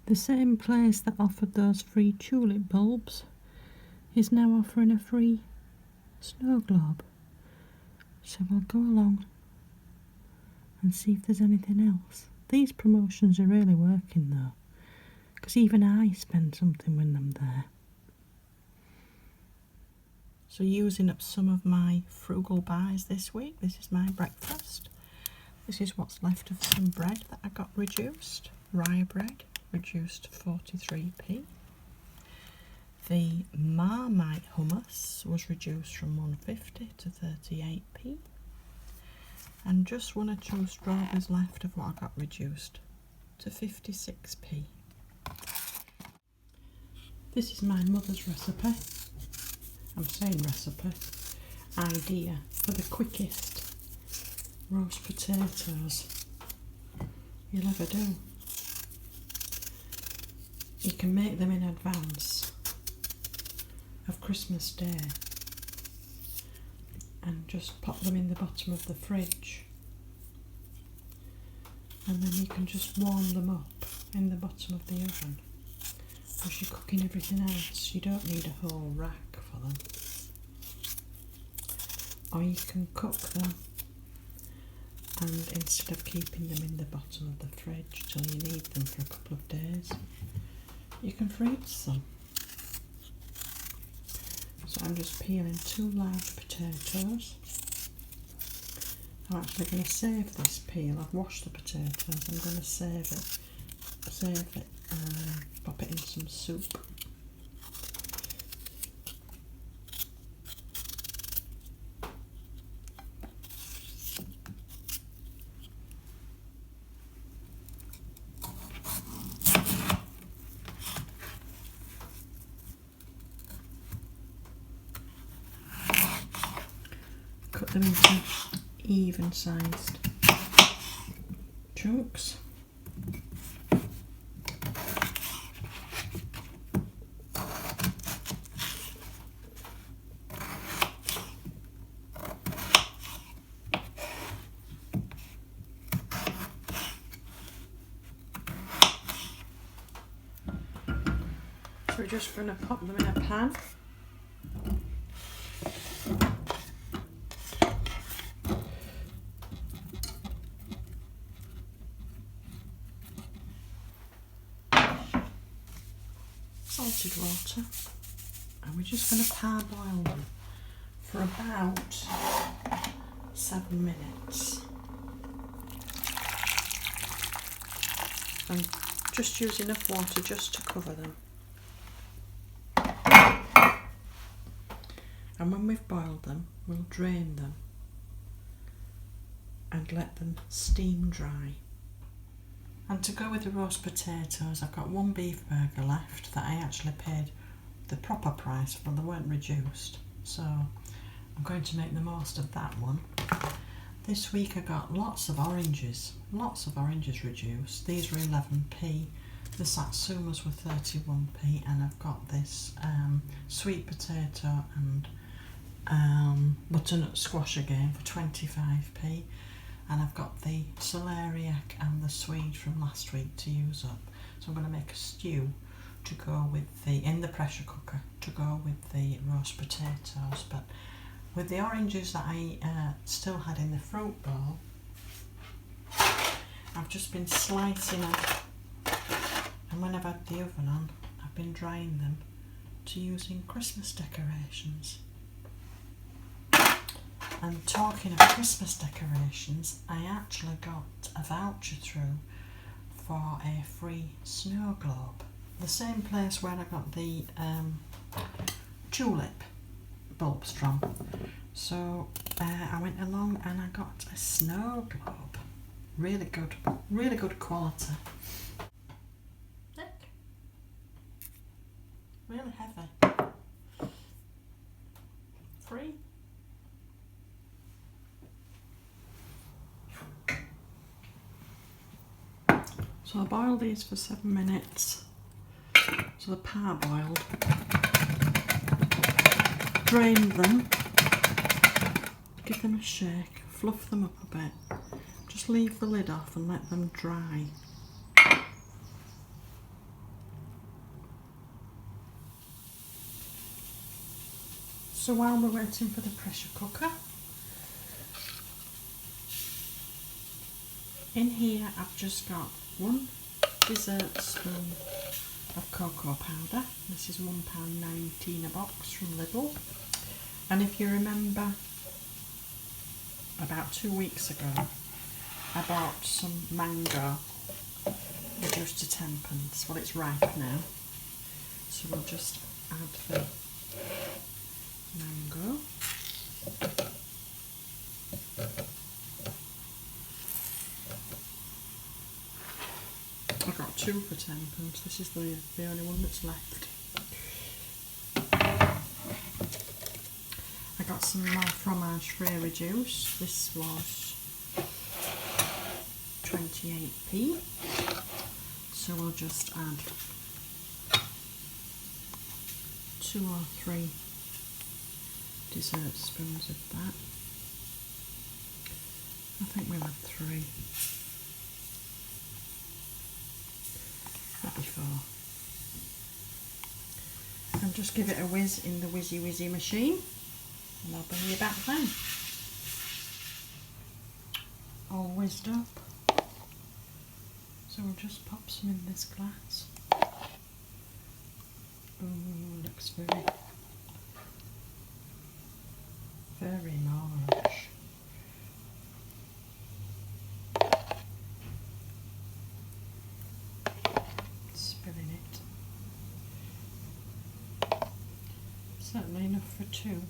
The same place that offered those free tulip bulbs is now offering a free snow globe. So we'll go along and see if there's anything else. These promotions are really working though, because even I spend something when I'm there. So using up some of my frugal buys this week, this is my breakfast. This is what's left of some bread that I got reduced. Rye bread, reduced to 43p. The Marmite hummus was reduced from 150 to 38p. And just 1 or 2 strawberries left of what I got reduced to 56p. This is my mother's recipe. I'm saying recipe. Idea for the quickest roast potatoes you'll ever do. You can make them in advance of Christmas Day and just pop them in the bottom of the fridge, and then you can just warm them up in the bottom of the oven as you're cooking everything else. You don't need a whole rack for them. Or you can cook them and instead of keeping them in the bottom of the fridge till you need them for a couple of days, you can freeze them. So I'm just peeling 2 large potatoes. I'm actually going to save this peel. I've washed the potatoes. I'm going to save it, pop it in some soup. Cut them into even sized chunks. So we're just going to pop them in a pan. Salted water, and we're just going to parboil them for about 7 minutes, and just use enough water just to cover them. And when we've boiled them, we'll drain them and let them steam dry. And to go with the roast potatoes, I've got 1 beef burger left that I actually paid the proper price for. They weren't reduced, so I'm going to make the most of that one. This week I got lots of oranges reduced. These were 11p. The satsumas were 31p, and I've got this sweet potato and butternut squash again for 25p. And I've got the celeriac and the swede from last week to use up. So I'm going to make a stew to go with in the pressure cooker to go with the roast potatoes. But with the oranges that I still had in the fruit bowl, I've just been slicing up, and when I've had the oven on, I've been drying them to use in Christmas decorations. And talking of Christmas decorations, I actually got a voucher through for a free snow globe. The same place where I got the tulip bulbs from. So I went along and I got a snow globe. Really good quality. Look. Really heavy. Free. So I boiled these for 7 minutes. So they're parboiled. Drained them. Give them a shake. Fluff them up a bit. Just leave the lid off and let them dry. So while we're waiting for the pressure cooker, in here I've just got 1 dessert spoon of cocoa powder. This is £1.19 a box from Lidl. And if you remember, about 2 weeks ago, I bought some mango reduced to 10pence. Well, it's ripe now, so we'll just add the mango. I got 2 for 10pence. This is the only one that's left. I got some more fromage frais reduce. This was 28p. So we'll just add 2 or 3 dessert spoons of that. I think we'll add 3. Maybe 4. And just give it a whiz in the whizzy machine, and I'll bring you back then. All whizzed up. So we'll just pop some in this glass. Ooh, looks very large. Spilling it. Certainly enough for 2.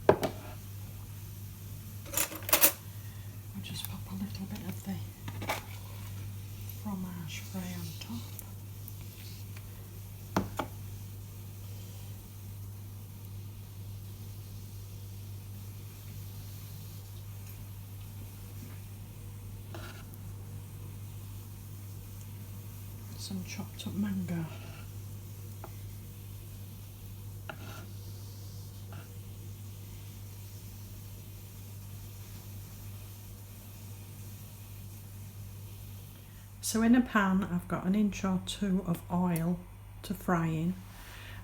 I'll just pop a little bit of the fromage frais on top. Some chopped up mango. So in a pan I've got 1 inch or 2 of oil to fry in,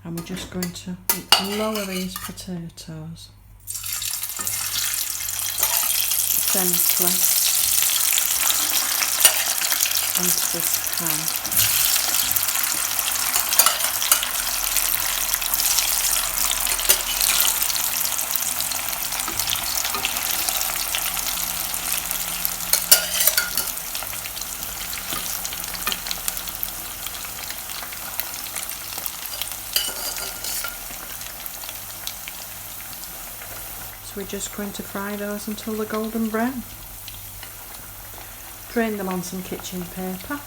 and we're just going to lower these potatoes gently onto this pan. We're just going to fry those until they're golden brown. Drain them on some kitchen paper.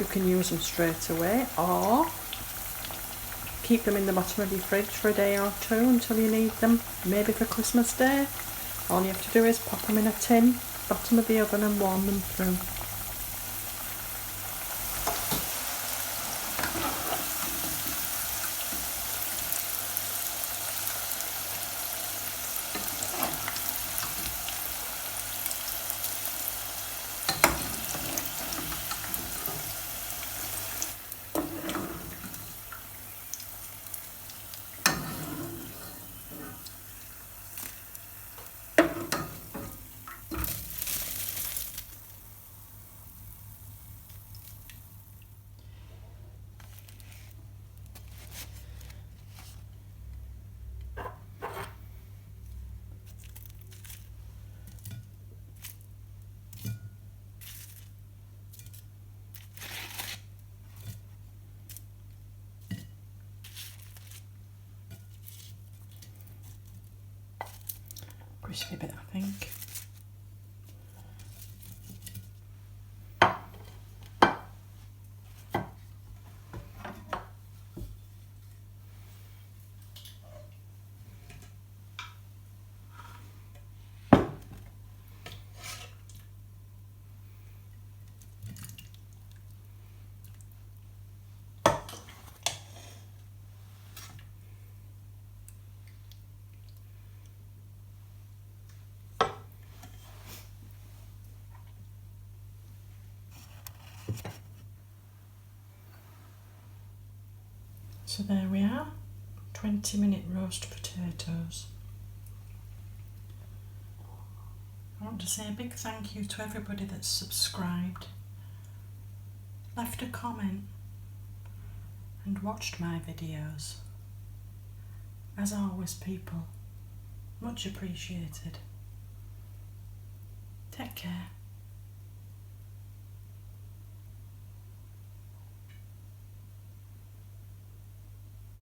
You can use them straight away, or keep them in the bottom of your fridge for a day or 2 until you need them, maybe for Christmas Day. All you have to do is pop them in a tin, bottom of the oven, and warm them through. Crispy bit, I think. So there we are, 20-minute roast potatoes. I want to say a big thank you to everybody that's subscribed, left a comment and watched my videos. As always, people, much appreciated. Take care.